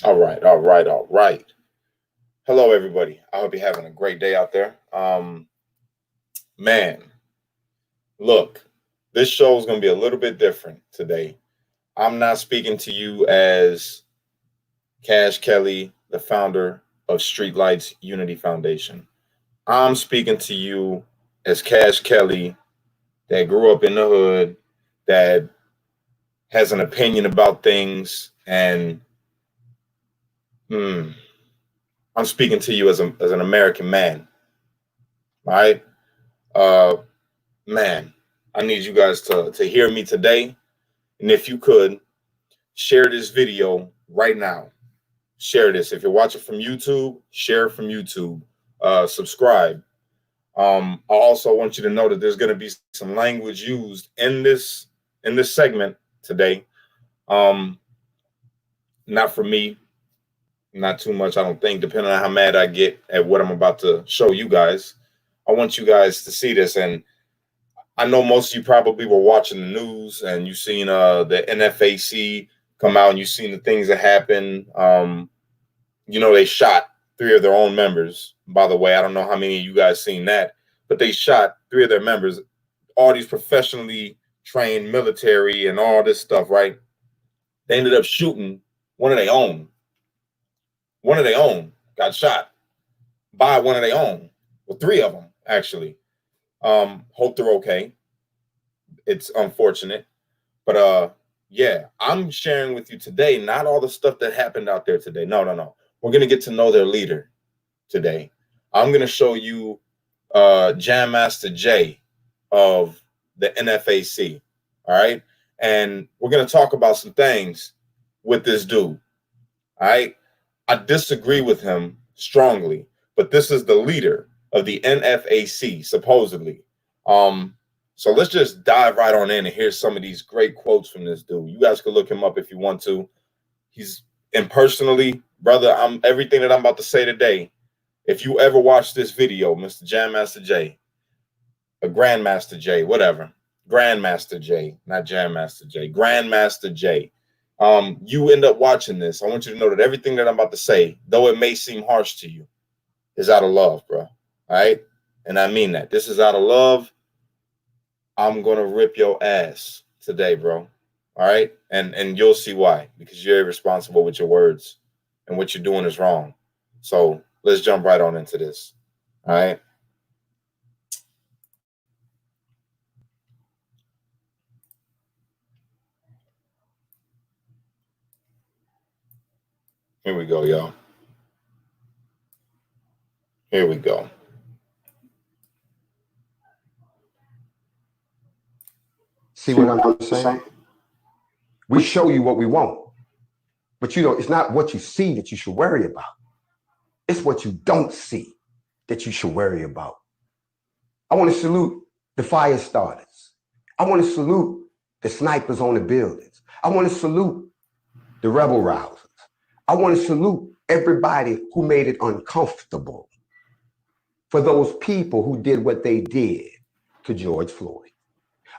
All right, all right, all right. Hello, everybody. I hope you're having a great day out there. Man, look, this show is going to be a little bit different today. I'm not speaking to you as Cash Kelly, the founder of Streetlights Unity Foundation. I'm speaking to you as Cash Kelly, that grew up in the hood, that has an opinion about things, and hmm, I'm speaking to you as an American man. All right. Uh, Man, I need you guys to hear me today. And if you could share this video right now, share this. If you're watching from YouTube, share it from YouTube. Subscribe. I also want you to know that there's going to be some language used in this segment today. Um, Not for me, not too much. I don't think, depending on how mad I get at what I'm about to show you guys. I want you guys to see this. And I know most of you probably were watching the news and you've seen the NFAC come out and you've seen the things that happened. They shot three of their own members. By the way, I don't know how many of you guys seen that, but they shot three of their members, all these professionally trained military and all this stuff, right? They ended up shooting one of their own. One of their own got shot by one of their own. Well, three of them, actually. Hope they're okay. It's unfortunate, but yeah, I'm sharing with you today not all the stuff that happened out there today. No. We're gonna get to know their leader today. I'm gonna show you Jam Master Jay of the NFAC. All right, and we're gonna talk about some things with this dude. All right, I disagree with him strongly, but this is the leader of the NFAC, supposedly. So let's just dive right on in and hear some of these great quotes from this dude. You guys can look him up if you want to. He's impersonally, brother, I'm everything that I'm about to say today. If you ever watch this video, Mr. Jam Master J, a Grandmaster J, whatever. Grandmaster J, not Jam Master J, Grandmaster J. You end up watching this. I want you to know that everything that I'm about to say, though it may seem harsh to you, is out of love, bro. All right? And I mean that. This is out of love. I'm gonna rip your ass today, bro. All right, and you'll see why, because you're irresponsible with your words, and what you're doing is wrong. So let's jump right on into this. All right. Here we go, y'all. Here we go. See what I'm saying? We show you what we want, but it's not what you see that you should worry about. It's what you don't see that you should worry about. I want to salute the fire starters. I want to salute the snipers on the buildings. I want to salute the rebel rousers. I want to salute everybody who made it uncomfortable for those people who did what they did to George Floyd.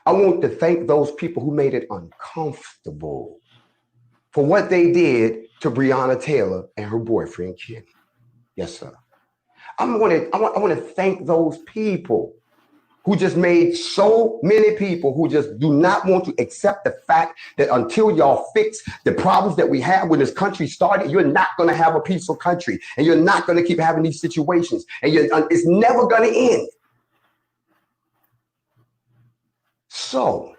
I want to thank those people who made it uncomfortable for what they did to Breonna Taylor and her boyfriend, Kenny. Yes, sir. I want to thank those people who just made so many people who just do not want to accept the fact that until y'all fix the problems that we have when this country started, you're not going to have a peaceful country, and you're not going to keep having these situations, and it's never going to end. So,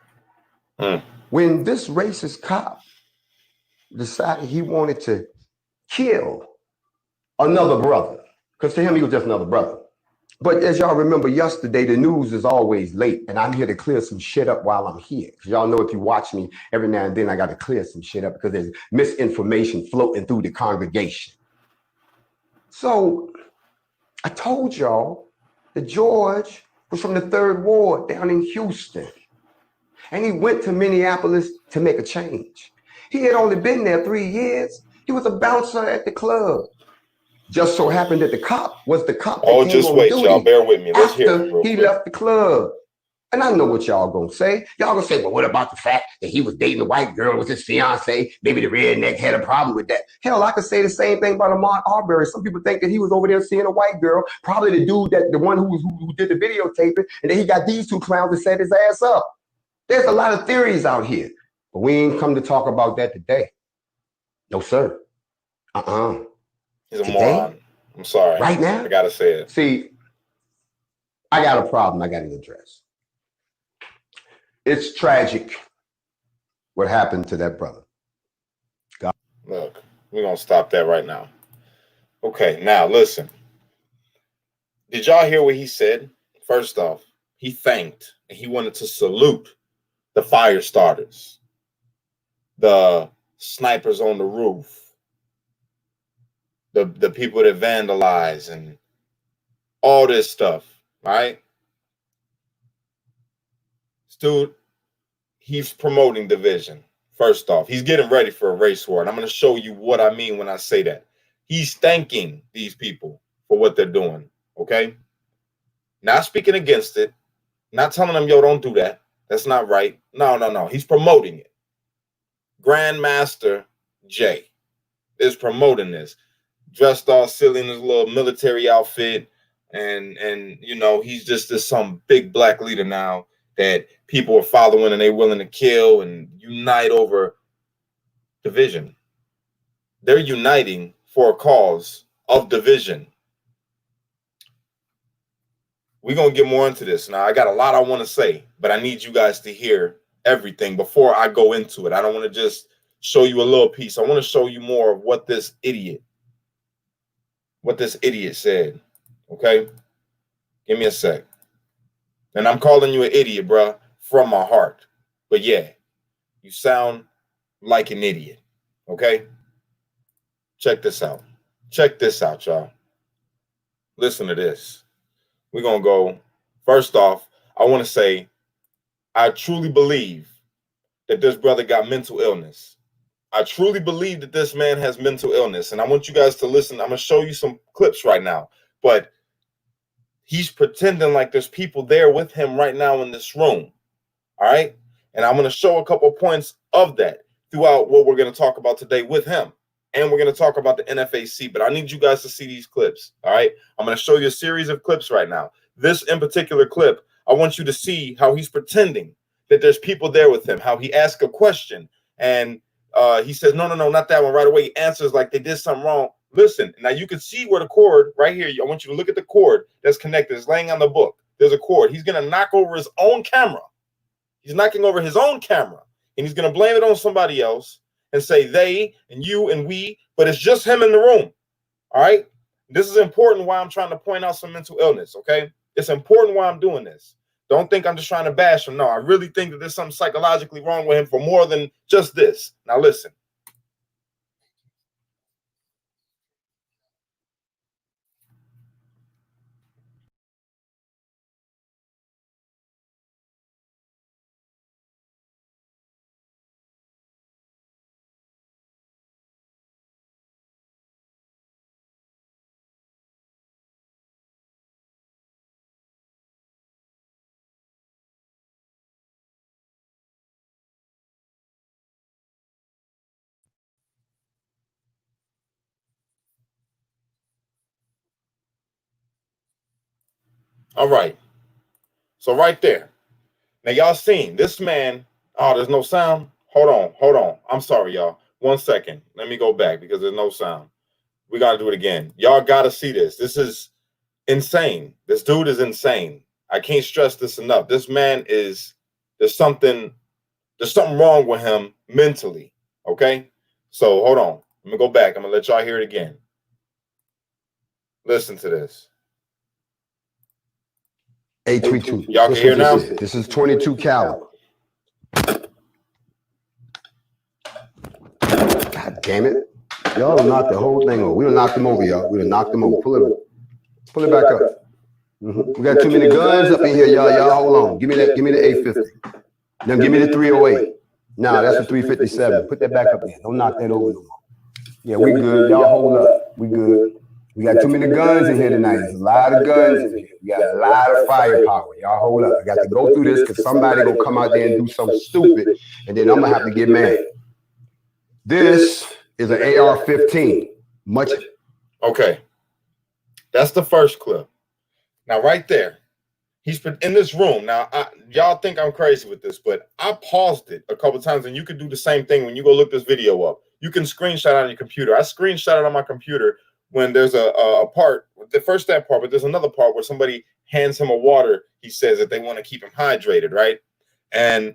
when this racist cop decided he wanted to kill another brother, because to him he was just another brother. But as y'all remember yesterday, the news is always late, and I'm here to clear some shit up while I'm here. Because y'all know if you watch me, every now and then I got to clear some shit up because there's misinformation floating through the congregation. So I told y'all that George was from the 3rd Ward down in Houston. And he went to Minneapolis to make a change. He had only been there 3 years. He was a bouncer at the club. Just so happened that the cop was the cop that came just on wait, duty y'all. Bear with me. Let's hear it after real he quick. left the club. And I know what y'all gonna say. Y'all gonna say, well, what about the fact that he was dating a white girl with his fiance? Maybe the redneck had a problem with that. Hell, I could say the same thing about Ahmaud Arbery. Some people think that he was over there seeing a white girl, probably the dude the one who did the videotaping, and then he got these two clowns to set his ass up. There's a lot of theories out here, but we ain't come to talk about that today. No, sir. He's a moron. I'm sorry. Right now? I gotta say it. See, I got a problem I gotta address. It's tragic what happened to that brother. God. Look, we're gonna stop that right now. Okay, now listen. Did y'all hear what he said? First off, he thanked and he wanted to salute the fire starters, the snipers on the roof, the people that vandalize and all this stuff, right? Dude, he's promoting division. First off, he's getting ready for a race war. And I'm going to show you what I mean when I say that. He's thanking these people for what they're doing, okay? Not speaking against it. Not telling them, yo, don't do that. That's not right. No. He's promoting it. Grandmaster Jay is promoting this. Dressed all silly in his little military outfit. And you know, he's just some big black leader now that people are following and they're willing to kill and unite over division. They're uniting for a cause of division. We're going to get more into this. Now, I got a lot I want to say, but I need you guys to hear everything before I go into it. I don't want to just show you a little piece. I want to show you more of what this idiot said. Okay? Give me a sec. And I'm calling you an idiot, bro, from my heart. But yeah, you sound like an idiot. Okay? Check this out. Check this out, y'all. Listen to this. We're going to go. First off, I want to say I truly believe that this brother got mental illness. I truly believe that this man has mental illness. And I want you guys to listen. I'm going to show you some clips right now. But he's pretending like there's people there with him right now in this room. All right? And I'm going to show a couple points of that throughout what we're going to talk about today with him. And we're going to talk about the NFAC. But I need you guys to see these clips. All right? I'm going to show you a series of clips right now. This in particular clip, I want you to see how he's pretending that there's people there with him, how he asks a question and he says, no, not that one. Right away, he answers like they did something wrong. Listen, now you can see where the cord right here. I want you to look at the cord that's connected. It's laying on the book. There's a cord. He's going to knock over his own camera. He's knocking over his own camera and he's going to blame it on somebody else and say they and you and we, but it's just him in the room. All right. This is important why I'm trying to point out some mental illness. Okay. It's important why I'm doing this. Don't think I'm just trying to bash him. No, I really think that there's something psychologically wrong with him for more than just this. Now listen. All right. So right there. Now y'all seen this man. Oh, there's no sound. Hold on. I'm sorry, y'all. 1 second. Let me go back because there's no sound. We got to do it again. Y'all got to see this. This is insane. This dude is insane. I can't stress this enough. This man is, there's something wrong with him mentally. Okay. So hold on. I'm going to go back. I'm going to let y'all hear it again. Listen to this. 832. Y'all can hear now? This is 22 caliber. God damn it. Y'all done knocked the whole thing over. We done knocked them over, y'all. We done knocked them over. Pull it back up. We got too many guns up in here, y'all. Y'all hold on. Give me the 850. Now give me the 308. Nah, that's a 357. Put that back up there. Don't knock that over no more. Yeah, we good. Y'all hold up. We good. We got too many guns in here tonight. There's a lot of guns in here. We got a lot of firepower. Y'all hold up. I got to go through this because somebody gonna come out there and do something stupid, and then I'm gonna have to get mad. This is an AR-15. Okay. That's the first clip. Now, right there, he's been in this room. Now, y'all think I'm crazy with this, but I paused it a couple times, and you can do the same thing when you go look this video up. You can screenshot on your computer. I screenshot it on my computer when there's a part, that part, but there's another part where somebody hands him a water. He says that they want to keep him hydrated, right? And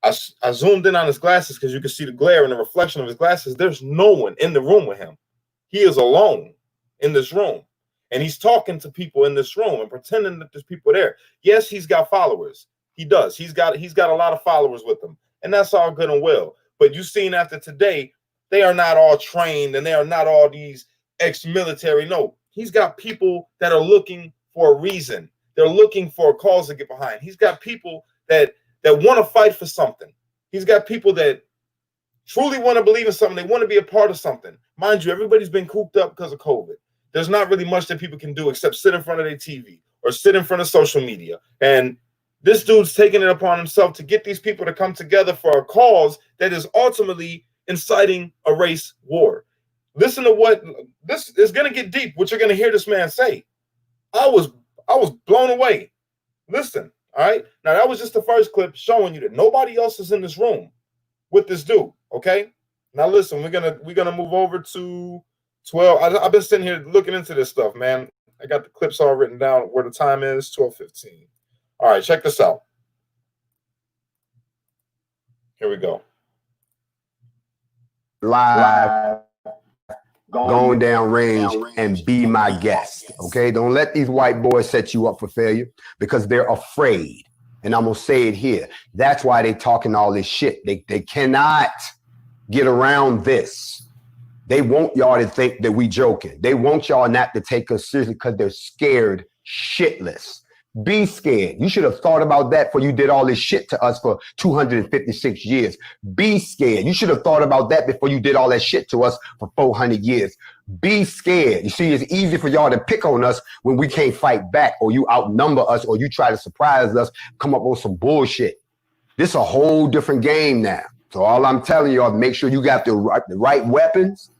I zoomed in on his glasses because you can see the glare and the reflection of his glasses. There's no one in the room with him. He is alone in this room. And he's talking to people in this room and pretending that there's people there. Yes, he's got followers. He does. He's got a lot of followers with him. And that's all good and well. But you've seen after today, they are not all trained and they are not all these ex-military. No, he's got people that are looking for a reason. They're looking for a cause to get behind. He's got people that want to fight for something. He's got people that truly want to believe in something. They want to be a part of something. Mind you, everybody's been cooped up because of COVID. There's not really much that people can do except sit in front of their TV or sit in front of social media. And this dude's taking it upon himself to get these people to come together for a cause that is ultimately inciting a race war. Listen to what this is going to get deep, what you're going to hear this man say. I was blown away. Listen, all right? Now, that was just the first clip showing you that nobody else is in this room with this dude, okay? Now, listen, we're gonna move over to 12. I've been sitting here looking into this stuff, man. I got the clips all written down where the time is, 12:15. All right, check this out. Here we go. Live, going down range and be my guest, okay? Don't let these white boys set you up for failure because they're afraid. And I'm gonna say it here. That's why they talking all this shit. They cannot get around this. They want y'all to think that we joking. They want y'all not to take us seriously because they're scared shitless. Be scared. You should have thought about that before you did all this shit to us for 256 years. Be scared. You should have thought about that before you did all that shit to us for 400 years. Be scared. You see, it's easy for y'all to pick on us when we can't fight back, or you outnumber us, or you try to surprise us, come up with some bullshit. This is a whole different game now. So all I'm telling y'all, make sure you got the right weapons.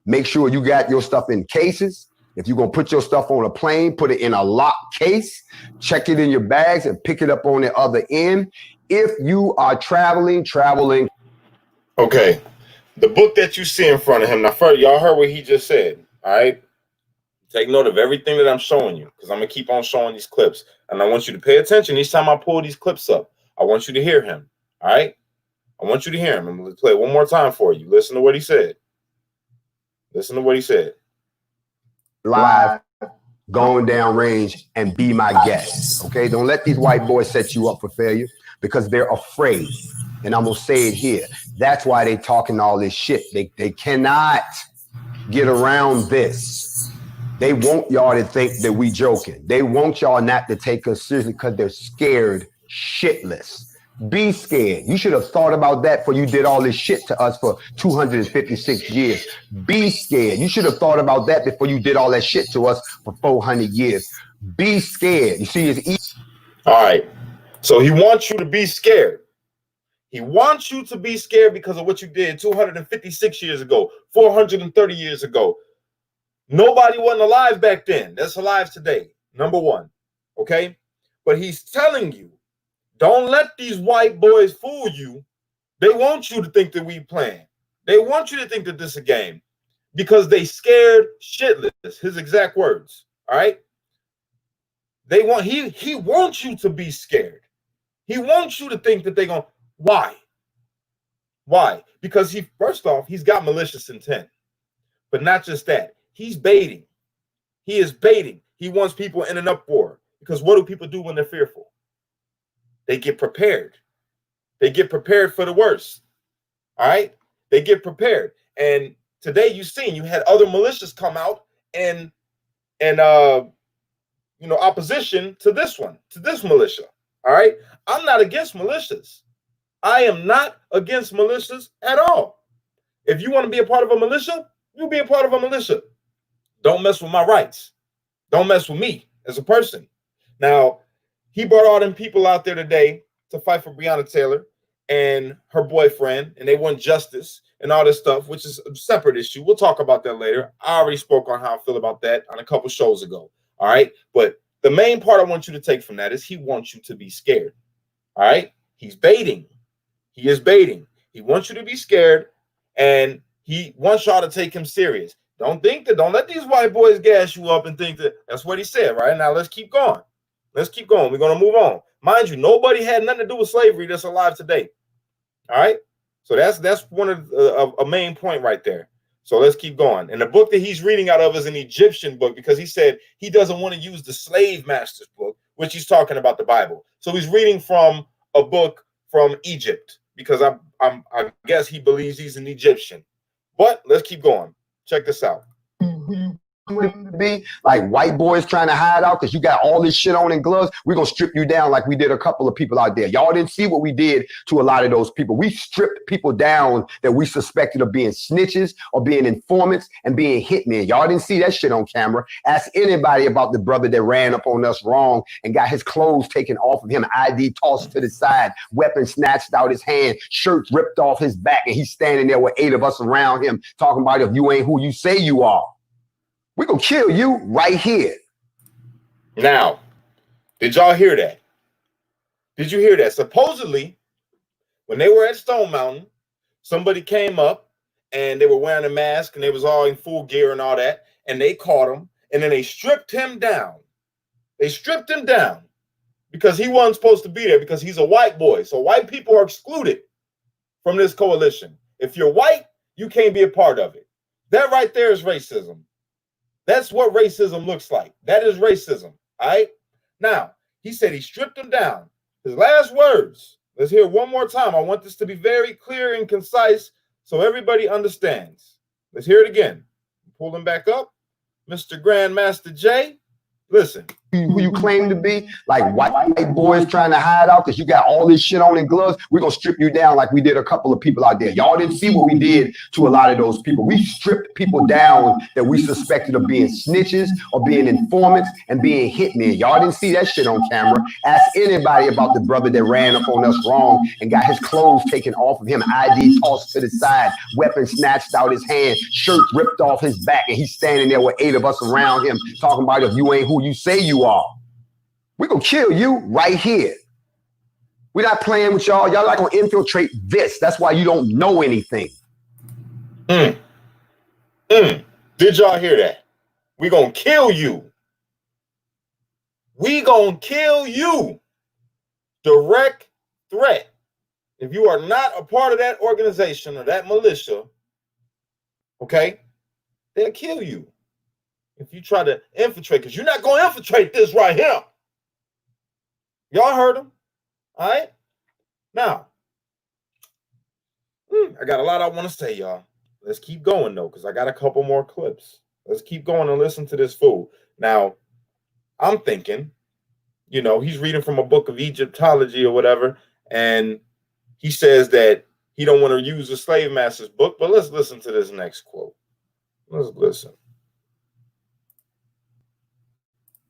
Make sure you got your stuff in cases. If you're going to put your stuff on a plane, put it in a locked case, check it in your bags and pick it up on the other end. If you are traveling. Okay. The book that you see in front of him. Now, first, y'all heard what he just said. All right. Take note of everything that I'm showing you because I'm going to keep on showing these clips. And I want you to pay attention each time I pull these clips up. I want you to hear him. All right. I want you to hear him. I'm going to play it one more time for you. Listen to what he said. Listen to what he said. Live, going down range and be my guest, okay? Don't let these white boys set you up for failure because they're afraid. And I'm gonna say it here. That's why they talking all this shit. They cannot get around this. They want y'all to think that we joking. They want y'all not to take us seriously because they're scared shitless. Be scared. You should have thought about that before you did all this shit to us for 256 years. Be scared. You should have thought about that before you did all that shit to us for 400 years. Be scared. You see, it's easy. All right. So he wants you to be scared. He wants you to be scared because of what you did 256 years ago, 430 years ago. Nobody wasn't alive back then. That's alive today. Number one. Okay? But he's telling you, don't let these white boys fool you. They want you to think that we playing. They want you to think that this is a game because they scared shitless. His exact words. All right. He wants you to be scared. He wants you to think that they're going. Why? Why? Because first off, he's got malicious intent. But not just that. He's baiting. He is baiting. He wants people in an uproar. Because what do people do when they're fearful? They get prepared. They get prepared for the worst. All right? They get prepared. And today you had other militias come out and opposition to this one, to this militia. All right? I'm not against militias. I am not against militias at all. If you want to be a part of a militia, you be a part of a militia. Don't mess with my rights. Don't mess with me as a person. Now, he brought all them people out there today to fight for Breonna Taylor and her boyfriend, and they want justice and all this stuff, which is a separate issue. We'll talk about that later. I already spoke on how I feel about that on a couple shows ago. All right. But the main part I want you to take from that is he wants you to be scared. All right. He's baiting. He is baiting. He wants you to be scared, and he wants y'all to take him serious. Don't let these white boys gas you up and think that that's what he said. Right now, let's keep going. Let's keep going. We're going to move on. Mind you, nobody had nothing to do with slavery that's alive today. All right. So that's one of a main point right there. So let's keep going. And the book that he's reading out of is an Egyptian book, because he said he doesn't want to use the slave master's book, which he's talking about the Bible. So he's reading from a book from Egypt, because I guess he believes he's an Egyptian. But let's keep going. Check this out. Be like white boys trying to hide out because you got all this shit on in gloves. We're gonna strip you down like we did a couple of people out there. Y'all didn't see what we did to a lot of those people. We stripped people down that we suspected of being snitches or being informants and being hitmen. Y'all didn't see that shit on camera. Ask anybody about the brother that ran up on us wrong and got his clothes taken off of him, ID tossed to the side, weapon snatched out his hand, shirt ripped off his back, and he's standing there with 8 of us around him talking about if you ain't who you say you are. We're going to kill you right here. Now, did y'all hear that? Did you hear that? Supposedly, when they were at Stone Mountain, somebody came up and they were wearing a mask and they was all in full gear and all that. And they caught him and then they stripped him down. They stripped him down because he wasn't supposed to be there, because he's a white boy. So white people are excluded from this coalition. If you're white, you can't be a part of it. That right there is racism. That's what racism looks like. That is racism. All right. Now, he said he stripped him down. His last words. Let's hear it one more time. I want this to be very clear and concise so everybody understands. Let's hear it again. Pull him back up. Mr. Grandmaster J. Listen. Who you claim to be, like white boys trying to hide out because you got all this shit on in gloves. We're going to strip you down like we did a couple of people out there. Y'all didn't see what we did to a lot of those people. We stripped people down that we suspected of being snitches or being informants and being hitmen. Y'all didn't see that shit on camera. Ask anybody about the brother that ran up on us wrong and got his clothes taken off of him, ID tossed to the side, weapon snatched out his hand, shirt ripped off his back, and he's standing there with 8 of us around him talking about if you ain't who you say you are. We're going to kill you right here. We're not playing with y'all. Y'all not going to infiltrate this. That's why you don't know anything. Did y'all hear that? We're going to kill you. We going to kill you. Direct threat. If you are not a part of that organization or that militia, okay, they'll kill you. If you try to infiltrate, because you're not going to infiltrate this right here. Y'all heard him. All right. Now, I got a lot I want to say, y'all. Let's keep going, though, because I got a couple more clips. Let's keep going and listen to this fool. Now, I'm thinking, he's reading from a book of Egyptology or whatever, and he says that he don't want to use the slave master's book, but let's listen to this next quote. Let's listen.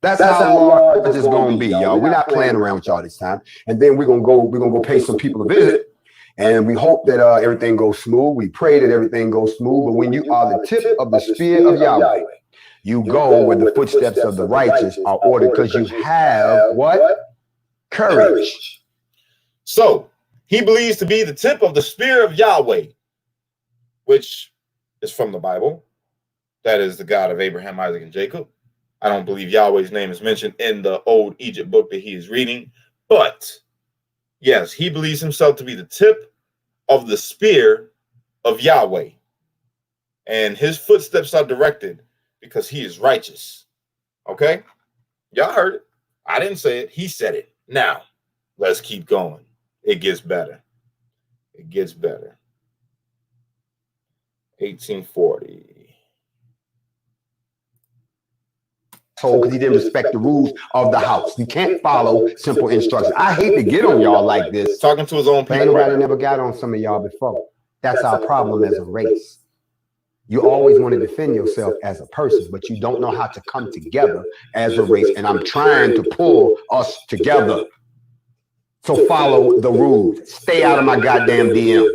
That's how large it's gonna be, y'all. We're not playing around with y'all this time. And then we're gonna go pay some people a visit. And we hope that everything goes smooth. We pray that everything goes smooth. But when you are the tip of the spear of Yahweh, you go where the footsteps of the righteous are ordered, because you have what? Courage. So he believes to be the tip of the spear of Yahweh, which is from the Bible. That is the God of Abraham, Isaac, and Jacob. I don't believe Yahweh's name is mentioned in the old Egypt book that he is reading. But yes, he believes himself to be the tip of the spear of Yahweh. And his footsteps are directed because he is righteous. Okay? Y'all heard it. I didn't say it. He said it. Now, let's keep going. It gets better. It gets better. 1840. Because he didn't respect the rules of the house. You can't follow simple instructions. I hate to get on y'all like this. Talking to his own people. Ain't nobody never got on some of y'all before. That's our problem as a race. You always want to defend yourself as a person, but you don't know how to come together as a race. And I'm trying to pull us together. So follow the rules. Stay out of my goddamn DM.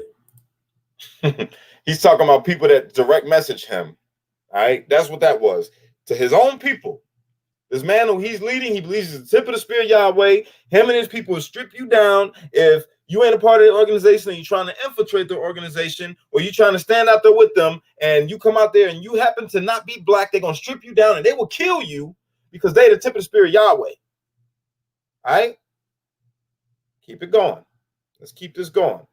He's talking about people that direct message him. All right. That's what that was. To his own people. This man who he's leading, he believes he's the tip of the spear Yahweh. Him and his people will strip you down if you ain't a part of the organization and you're trying to infiltrate the organization, or you're trying to stand out there with them, and you come out there and you happen to not be black, they're going to strip you down and they will kill you because they're the tip of the spear Yahweh. All right? Keep it going. Let's keep this going.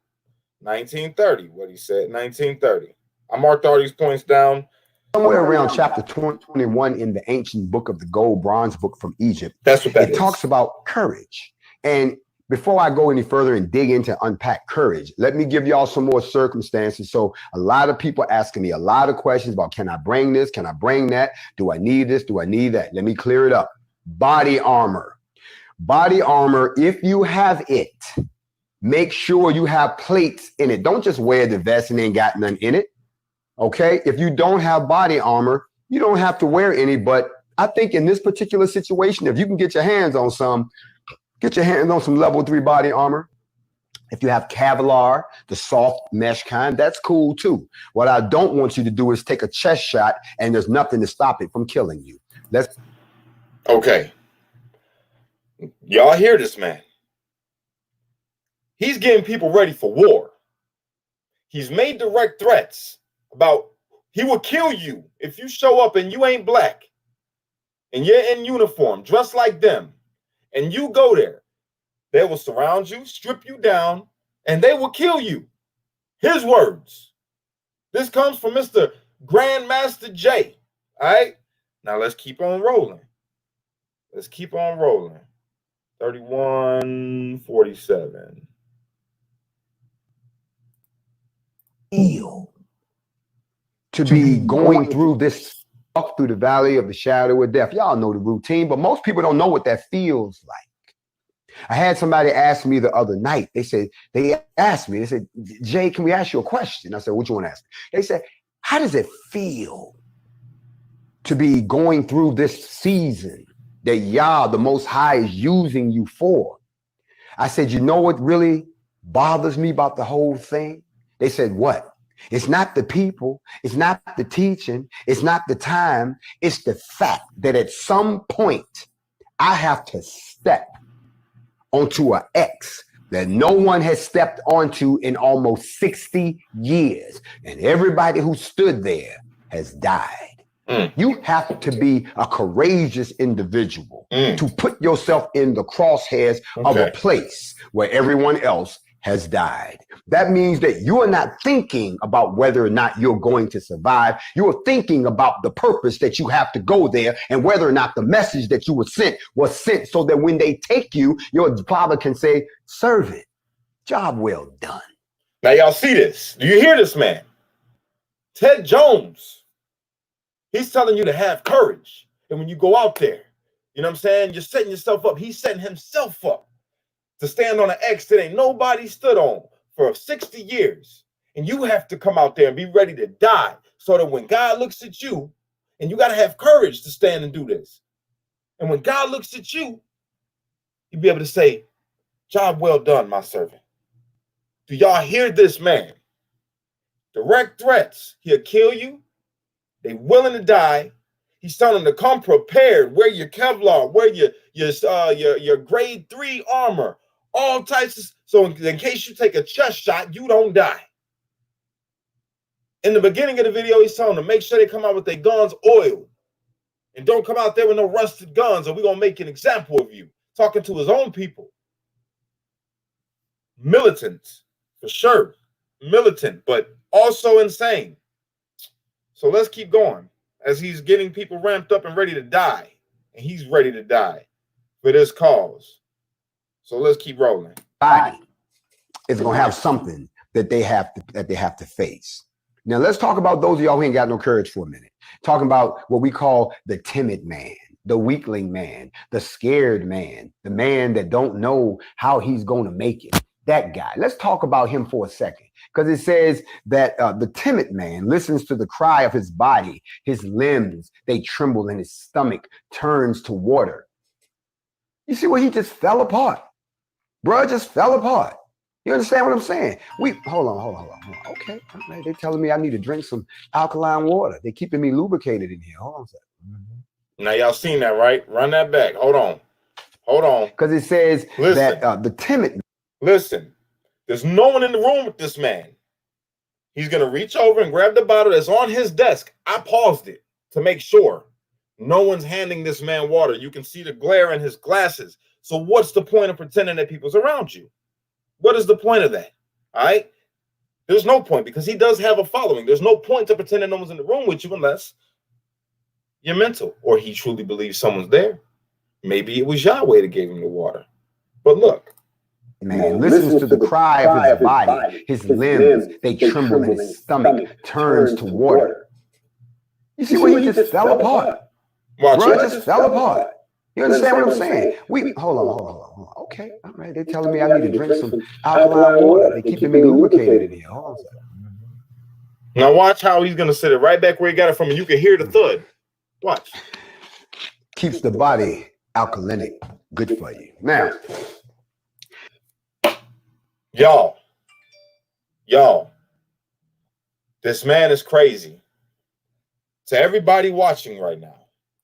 1930, what he said, 1930. I marked all these points down. Somewhere around chapter 21 in the ancient book of the gold bronze book from Egypt. That's what that is. It talks about courage. And before I go any further and dig into unpack courage, let me give y'all some more circumstances. So a lot of people asking me a lot of questions about, can I bring this? Can I bring that? Do I need this? Do I need that? Let me clear it up. Body armor. Body armor, if you have it, make sure you have plates in it. Don't just wear the vest and ain't got none in it. Okay, if you don't have body armor, you don't have to wear any, but I think in this particular situation, if you can get your hands on some, get your hands on some level 3 body armor. If you have Kevlar, the soft mesh kind, that's cool too. What I don't want you to do is take a chest shot and there's nothing to stop it from killing you. Okay. Y'all hear this man? He's getting people ready for war. He's made direct threats about he will kill you if you show up and you ain't black and you're in uniform, dressed like them, and you go there. They will surround you, strip you down, and they will kill you. His words. This comes from Mr. Grandmaster J. All right? Now let's keep on rolling. Let's keep on rolling. 3147. To be going through this, walk through the valley of the shadow of death. Y'all know the routine, but most people don't know what that feels like. I had somebody ask me the other night. They asked me, Jay, can we ask you a question? I said, what you want to ask? They said, how does it feel to be going through this season that Yah, the Most High, is using you for? I said, you know what really bothers me about the whole thing? They said, what? It's not the people, it's not the teaching, it's not the time, it's the fact that at some point I have to step onto an X that no one has stepped onto in almost 60 years. And everybody who stood there has died. You have to be a courageous individual to put yourself in the crosshairs of a place where everyone else has died. That means that you are not thinking about whether or not you're going to survive. You are thinking about the purpose that you have to go there and whether or not the message that you were sent was sent so that when they take you, your father can say, servant, job well done. Now y'all see this. Do you hear this man? Ted Jones. He's telling you to have courage. And when you go out there, you know what I'm saying? You're setting yourself up. He's setting himself up to stand on an X that ain't nobody stood on for 60 years. And you have to come out there and be ready to die so that when God looks at you, and you got to have courage to stand and do this. And when God looks at you, you'll be able to say, job well done, my servant. Do y'all hear this man? Direct threats. He'll kill you. They willing to die. He's telling them to come prepared. Wear your Kevlar. Wear your grade 3 armor. All types of, so in case you take a chest shot, you don't die. In the beginning of the video, he's telling them to make sure they come out with their guns oiled. And don't come out there with no rusted guns or we're going to make an example of you. Talking to his own people. Militant, for sure. Militant, but also insane. So let's keep going as he's getting people ramped up and ready to die. And he's ready to die for this cause. So let's keep rolling. Body is going to have something that they have to face. Now let's talk about those of y'all who ain't got no courage for a minute. Talking about what we call the timid man, the weakling man, the scared man, the man that don't know how he's going to make it. That guy. Let's talk about him for a second, because it says that the timid man listens to the cry of his body, his limbs, they tremble, and his stomach turns to water. You see where he just fell apart? Bruh just fell apart. You understand what I'm saying? Hold on. Okay, all right. They're telling me I need to drink some alkaline water. They're keeping me lubricated in here. Hold on a second. Now y'all seen that, right? Run that back. Hold on. Because it says that the timid. Listen, there's no one in the room with this man. He's going to reach over and grab the bottle that's on his desk. I paused it to make sure no one's handing this man water. You can see the glare in his glasses. So what's the point of pretending that people's around you? What is the point of that? All right? There's no point, because he does have a following. There's no point to pretending no one's in the room with you unless you're mental or he truly believes someone's there. Maybe it was Yahweh that gave him the water. But look. Man listens to the cry of his body, his limbs, they tremble, and his stomach turns to water. You see where he just fell apart? Bruh just fell apart. You understand what I'm saying? Hold on. Okay, all right. They're telling me I need to drink some alkaline water. They're keeping me lubricated in here. Hold on a second. Now watch how he's going to sit it right back where he got it from, and you can hear the thud. Watch. Keeps the body alkalinic. Good for you. Now, y'all, this man is crazy. To everybody watching right now,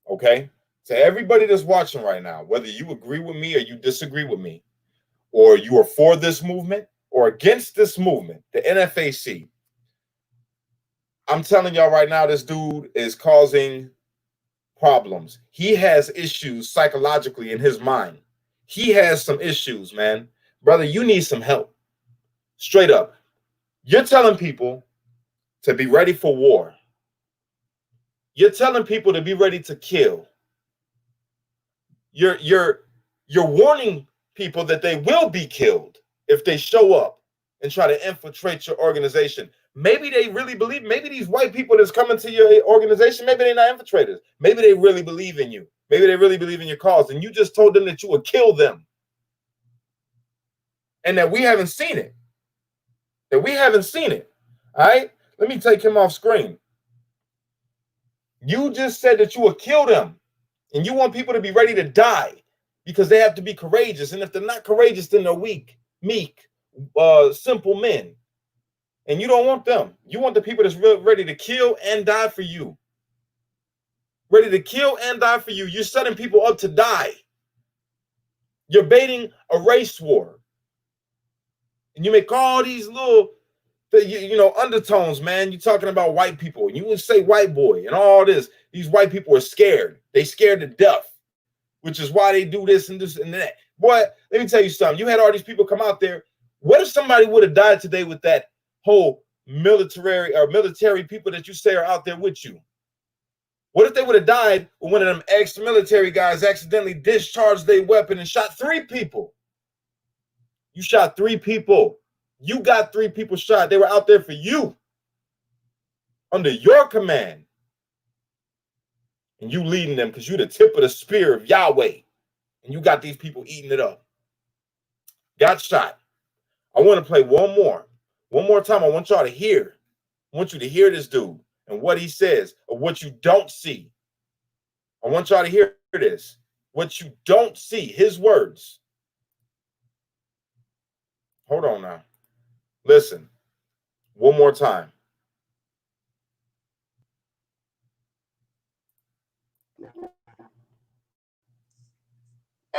okay? To everybody that's watching right now, whether you agree with me or you disagree with me, or you are for this movement or against this movement, the NFAC, I'm telling y'all right now, this dude is causing problems. He has issues psychologically in his mind. He has some issues, man. Brother, you need some help. Straight up. You're telling people to be ready for war. You're telling people to be ready to kill. You're warning people that they will be killed if they show up and try to infiltrate your organization. Maybe they really believe, maybe these white people that's coming to your organization, maybe they're not infiltrators. Maybe they really believe in you. Maybe they really believe in your cause, and you just told them that you would kill them. And that we haven't seen it. All right? Let me take him off screen. You just said that you would kill them. And you want people to be ready to die because they have to be courageous. And if they're not courageous, then they're weak, meek, simple men. And you don't want them. You want the people that's ready to kill and die for you. Ready to kill and die for you. You're setting people up to die. You're baiting a race war. And you make all these little, undertones, man. You're talking about white people. And you would say white boy and all this. These white people are scared. They scared to death, which is why they do this and that. Boy, let me tell you something. You had all these people come out there. What if somebody would have died today with that whole military people that you say are out there with you? What if they would have died when one of them ex-military guys accidentally discharged their weapon and shot 3 people? You shot 3 people. You got 3 people shot. They were out there for you. Under your command. And you leading them because you're the tip of the spear of Yahweh. And you got these people eating it up. Got shot. I want to play one more time. I want y'all to hear. I want you to hear this dude and what he says of what you don't see. I want y'all to hear this. What you don't see. His words. Hold on now. Listen. One more time.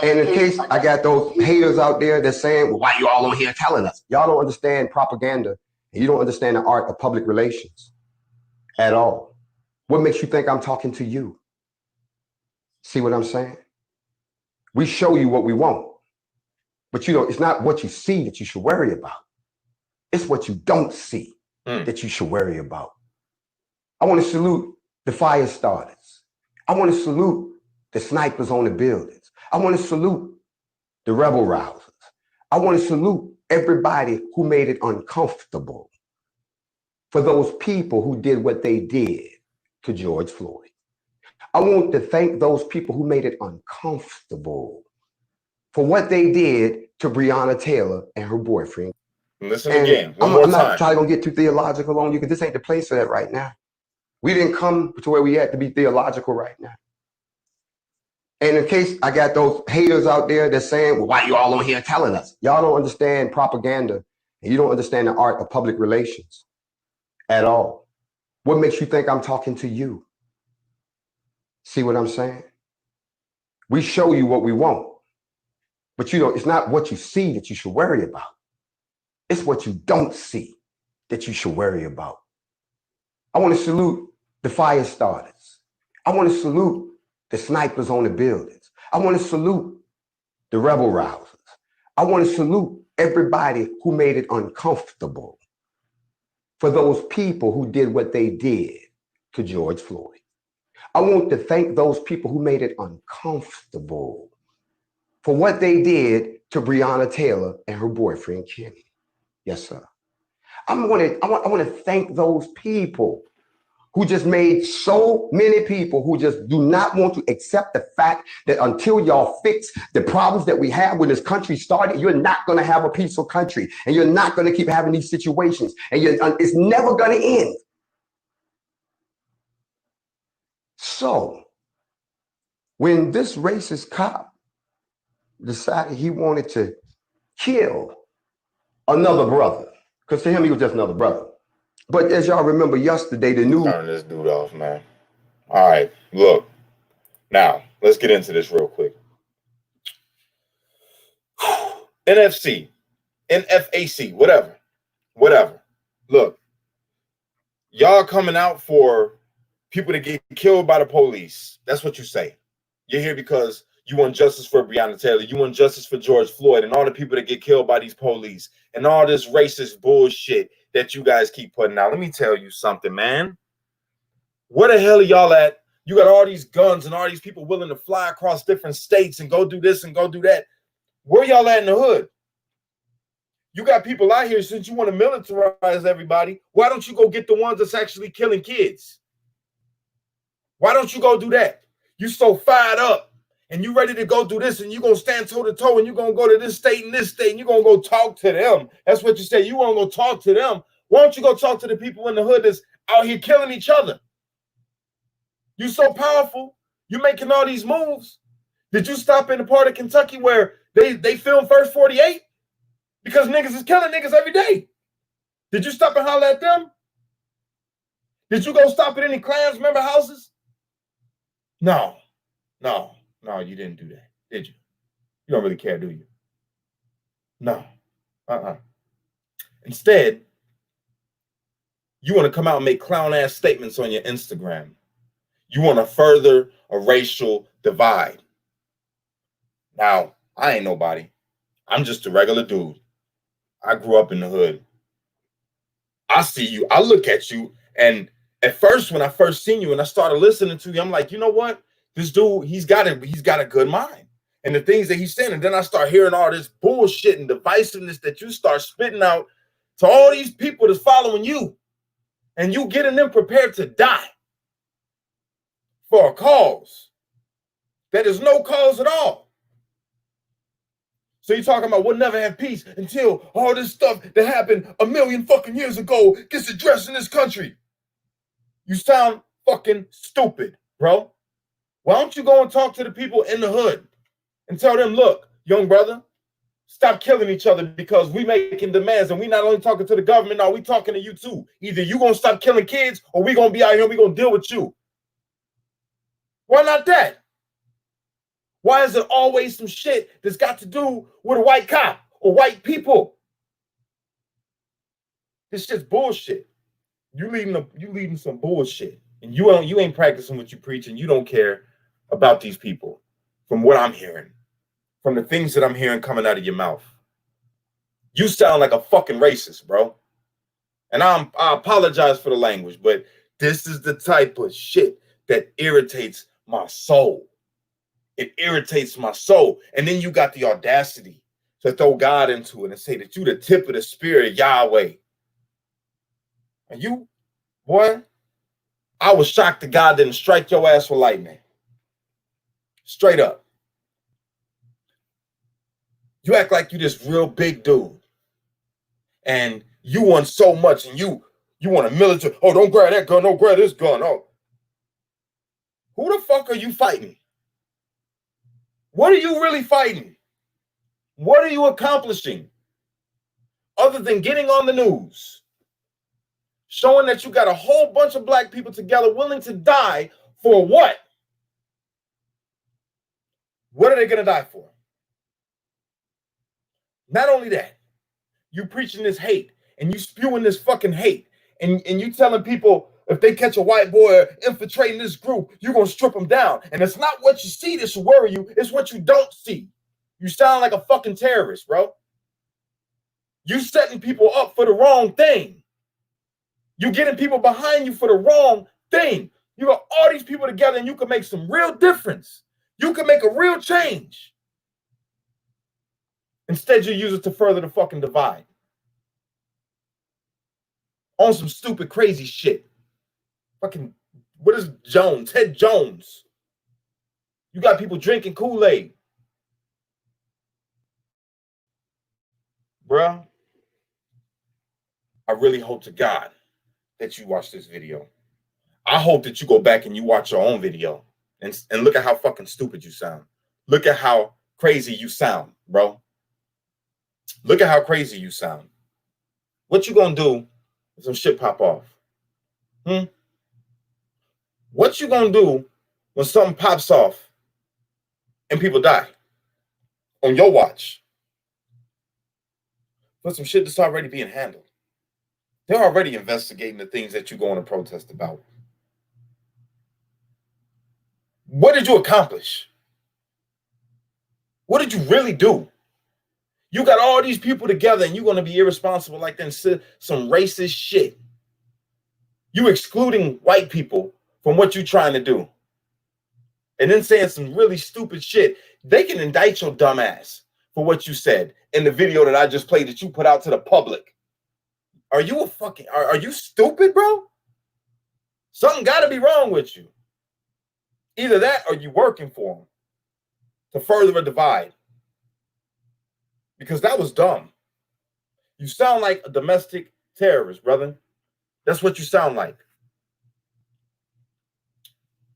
And in case I got those haters out there that's saying, well, why you all on here telling us? Y'all don't understand propaganda, and you don't understand the art of public relations at all. What makes you think I'm talking to you? See what I'm saying? We show you what we want, but it's not what you see that you should worry about. It's what you don't see that you should worry about. I want to salute the fire starters. I want to salute the snipers on the buildings. I want to salute the rebel rousers. I want to salute everybody who made it uncomfortable for those people who did what they did to George Floyd. I want to thank those people who made it uncomfortable for what they did to Breonna Taylor and her boyfriend. Listen And again, one I'm more not time. trying to get too theological on you because this ain't the place for that right now. We didn't come to where we had to be theological right now. And in case I got those haters out there that's saying, well, why you all on here telling us? Y'all don't understand propaganda and you don't understand the art of public relations at all. What makes you think I'm talking to you? See what I'm saying? We show you what we want, but it's not what you see that you should worry about. It's what you don't see that you should worry about. I want to salute the fire starters. I want to salute the snipers on the buildings. I want to salute the rebel rousers. I want to salute everybody who made it uncomfortable for those people who did what they did to George Floyd. I want to thank those people who made it uncomfortable for what they did to Breonna Taylor and her boyfriend, Kenny. Yes, sir. I want to thank those people who just made so many people who just do not want to accept the fact that until y'all fix the problems that we have when this country started, you're not going to have a peaceful country, and you're not going to keep having these situations, and it's never going to end. So when this racist cop decided he wanted to kill another brother, because to him he was just another brother. But as y'all remember yesterday, the news... Turn this dude off, man. All right, look. Now, let's get into this real quick. NFC, NFAC, whatever. Look, y'all coming out for people to get killed by the police. That's what you say. You're here because you want justice for Breonna Taylor. You want justice for George Floyd and all the people that get killed by these police and all this racist bullshit that you guys keep putting out. Let me tell you something, man. Where the hell are y'all at? You got all these guns and all these people willing to fly across different states and go do this and go do that. Where y'all at in the hood? You got people out here, since you want to militarize everybody, why don't you go get the ones that's actually killing kids? Why don't you go do that? You so fired up and you ready to go do this and you're going to stand toe to toe and you're going to go to this state and you're going to go talk to them. That's what you say. You want to go talk to them. Why don't you go talk to the people in the hood that's out here killing each other? You so powerful. You're making all these moves. Did you stop in the part of Kentucky where they filmed First 48? Because niggas is killing niggas every day. Did you stop and holler at them? Did you go stop at any Klans member houses? No, you didn't do that, did you? You don't really care, do you? No, Instead, you want to come out and make clown-ass statements on your Instagram. You want to further a racial divide. Now, I ain't nobody. I'm just a regular dude. I grew up in the hood. I see you. I look at you. And at first, when I first seen you and I started listening to you, I'm like, you know what? This dude, he's got a good mind. And the things that he's saying. And then I start hearing all this bullshit and divisiveness that you start spitting out to all these people that's following you. And you getting them prepared to die for a cause that is no cause at all. So you're talking about we'll never have peace until all this stuff that happened a million fucking years ago gets addressed in this country. You sound fucking stupid, bro. Why don't you go and talk to the people in the hood and tell them, look, young brother, stop killing each other because we making demands and we not only talking to the government, no, we talking to you too. Either you gonna stop killing kids or we gonna be out here and we gonna deal with you. Why not that? Why is it always some shit that's got to do with a white cop or white people? This shit's bullshit. You leading some bullshit, and you ain't practicing what you preach, and you don't care about these people. From what I'm hearing, from the things that I'm hearing coming out of your mouth, you sound like a fucking racist, bro. And I apologize for the language, but this is the type of shit that irritates my soul. It irritates my soul. And then you got the audacity to throw God into it and say that you the tip of the spirit of Yahweh. And you, boy, I was shocked that God didn't strike your ass with lightning. Straight up. You act like you this real big dude. And you want so much, and you want a military. Oh, don't grab that gun. Don't grab this gun. Oh, who the fuck are you fighting? What are you really fighting? What are you accomplishing? Other than getting on the news, showing that you got a whole bunch of black people together willing to die for what? What are they going to die for? Not only that, you preaching this hate and you spewing this fucking hate and you telling people if they catch a white boy infiltrating this group, you're going to strip them down. And it's not what you see that should worry you. It's what you don't see. You sound like a fucking terrorist, bro. You setting people up for the wrong thing. You getting people behind you for the wrong thing. You got all these people together and you can make some real difference. You can make a real change. Instead, you use it to further the fucking divide. On some stupid, crazy shit. Fucking, what is Jones? Ted Jones. You got people drinking Kool-Aid. Bruh, I really hope to God that you watch this video. I hope that you go back and you watch your own video and look at how fucking stupid you sound. Look at how crazy you sound, bro. Look at how crazy you sound. What you gonna do if some shit pop off? What you gonna do when something pops off and people die on your watch? For some shit that's already being handled. They're already investigating the things that you're going to protest about. What did you accomplish? What did you really do? You got all these people together and you're going to be irresponsible like that and say some racist shit. You excluding white people from what you're trying to do. And then saying some really stupid shit. They can indict your dumb ass for what you said in the video that I just played that you put out to the public. Are you are you stupid, bro? Something got to be wrong with you. Either that or you working for them to further a divide. Because that was dumb. You sound like a domestic terrorist, brother. That's what you sound like.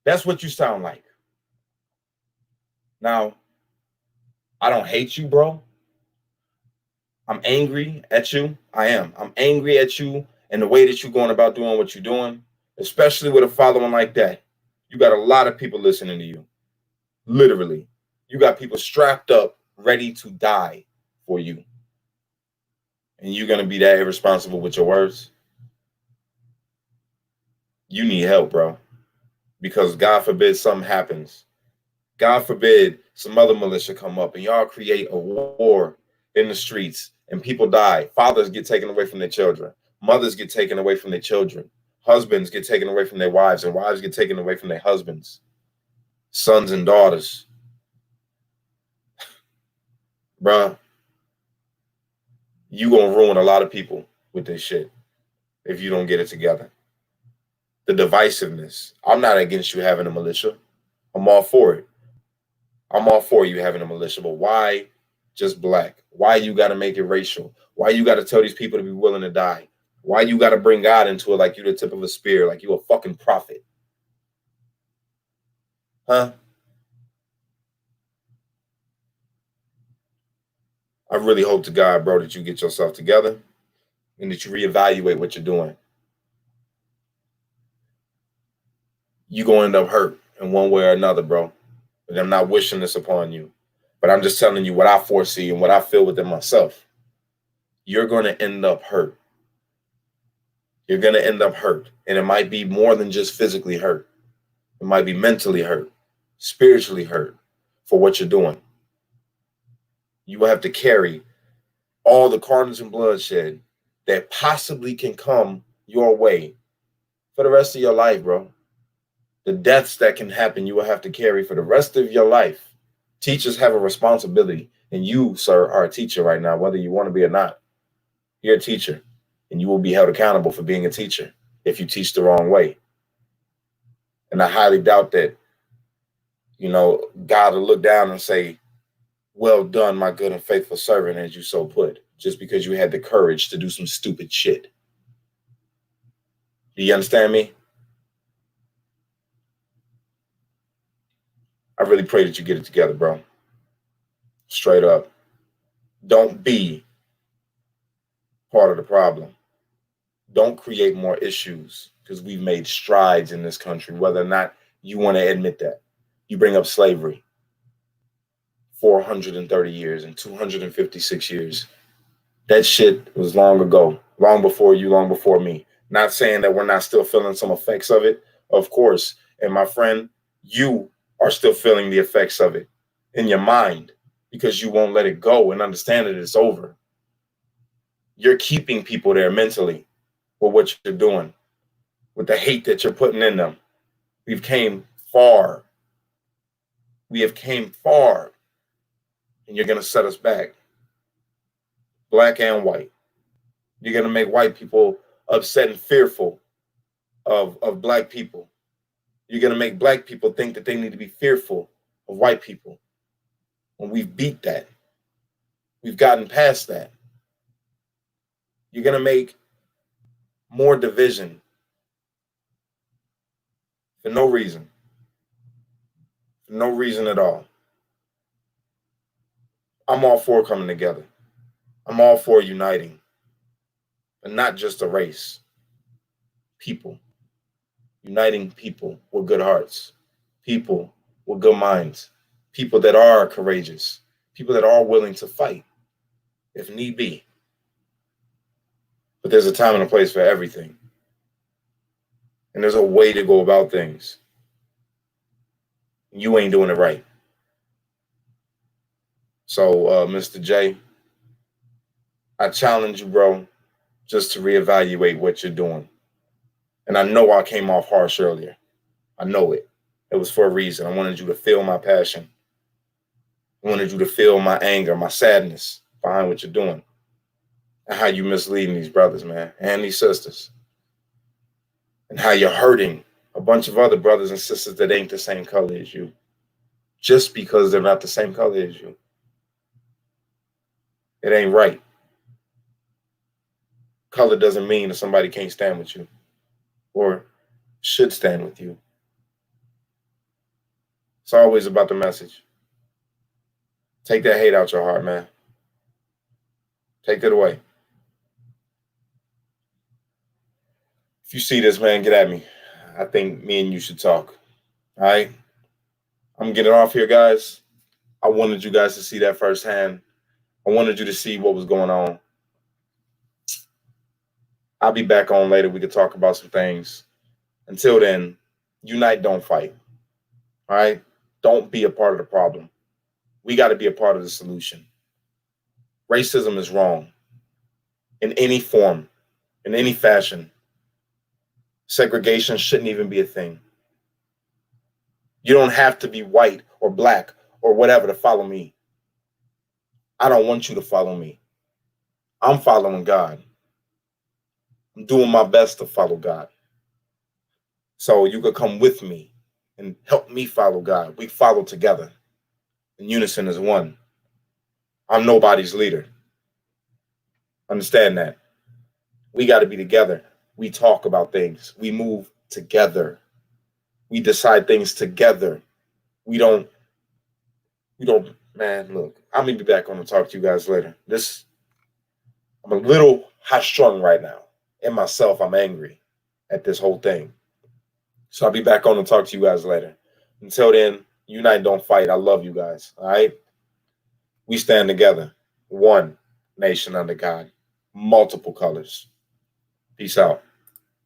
That's what you sound like. Now, I don't hate you, bro. I'm angry at you. I am. I'm angry at you and the way that you're going about doing what you're doing, especially with a following like that. You got a lot of people listening to you. Literally. You got people strapped up, ready to die for you. And you're going to be that irresponsible with your words? You need help, bro. Because God forbid something happens. God forbid some other militia come up and y'all create a war in the streets and people die. Fathers get taken away from their children. Mothers get taken away from their children. Husbands get taken away from their wives and wives get taken away from their husbands. Sons and daughters. Bruh, you gonna ruin a lot of people with this shit if you don't get it together. The divisiveness. I'm not against you having a militia. I'm all for it. I'm all for you having a militia, but why just black? Why you got to make it racial? Why you got to tell these people to be willing to die? Why you got to bring God into it like you the tip of a spear, like you a fucking prophet? Huh? I really hope to God, bro, that you get yourself together and that you reevaluate what you're doing. You gonna end up hurt in one way or another, bro. And I'm not wishing this upon you, but I'm just telling you what I foresee and what I feel within myself. You're going to end up hurt. You're going to end up hurt. And it might be more than just physically hurt. It might be mentally hurt, spiritually hurt for what you're doing. You will have to carry all the carnage and bloodshed that possibly can come your way for the rest of your life, bro. The deaths that can happen, you will have to carry for the rest of your life. Teachers have a responsibility, and you, sir, are a teacher right now, whether you want to be or not. You're a teacher, and you will be held accountable for being a teacher if you teach the wrong way. And I highly doubt that, God will look down and say, Well done, my good and faithful servant, as you so put, just because you had the courage to do some stupid shit. Do you understand me? I really pray that you get it together, bro. Straight up. Don't be part of the problem. Don't create more issues, because we've made strides in this country, whether or not you want to admit that. You bring up slavery, 430 years and 256 years. That shit was long ago, long before you, long before me. Not saying that we're not still feeling some effects of it, of course. And my friend, you are still feeling the effects of it in your mind, because you won't let it go and understand that it's over. You're keeping people there mentally with what you're doing, with the hate that you're putting in them. We've came far. We have came far, and you're going to set us back, black and white. You're going to make white people upset and fearful of black people. You're going to make black people think that they need to be fearful of white people. When we've beat that, we've gotten past that. You're going to make more division for no reason. For no reason at all. I'm all for coming together. I'm all for uniting. But not just a race. People. Uniting people with good hearts. People with good minds. People that are courageous. People that are willing to fight, if need be. But there's a time and a place for everything. And there's a way to go about things. You ain't doing it right. So, Mr. J, I challenge you, bro, just to reevaluate what you're doing. And I know I came off harsh earlier. I know it. It was for a reason. I wanted you to feel my passion. I wanted you to feel my anger, my sadness behind what you're doing. And how you misleading these brothers, man, and these sisters. And how you're hurting a bunch of other brothers and sisters that ain't the same color as you. Just because they're not the same color as you. It ain't right. Color doesn't mean that somebody can't stand with you or should stand with you. It's always about the message. Take that hate out your heart, man. Take that away. If you see this, man, get at me. I think me and you should talk. All right? I'm getting off here, guys. I wanted you guys to see that firsthand. I wanted you to see what was going on. I'll be back on later. We could talk about some things. Until then, unite, don't fight. All right? Don't be a part of the problem. We got to be a part of the solution. Racism is wrong in any form, in any fashion. Segregation shouldn't even be a thing. You don't have to be white or black or whatever to follow me. I don't want you to follow me. I'm following God. I'm doing my best to follow God. So you could come with me and help me follow God. We follow together. In unison as one. I'm nobody's leader. Understand that. We got to be together. We talk about things. We move together. We decide things together. We don't, man, look, I'm going to be back on to talk to you guys later. I'm a little high strung right now. In myself, I'm angry at this whole thing. So I'll be back on to talk to you guys later. Until then, unite, don't fight. I love you guys. All right? We stand together. One nation under God. Multiple colors. Peace out.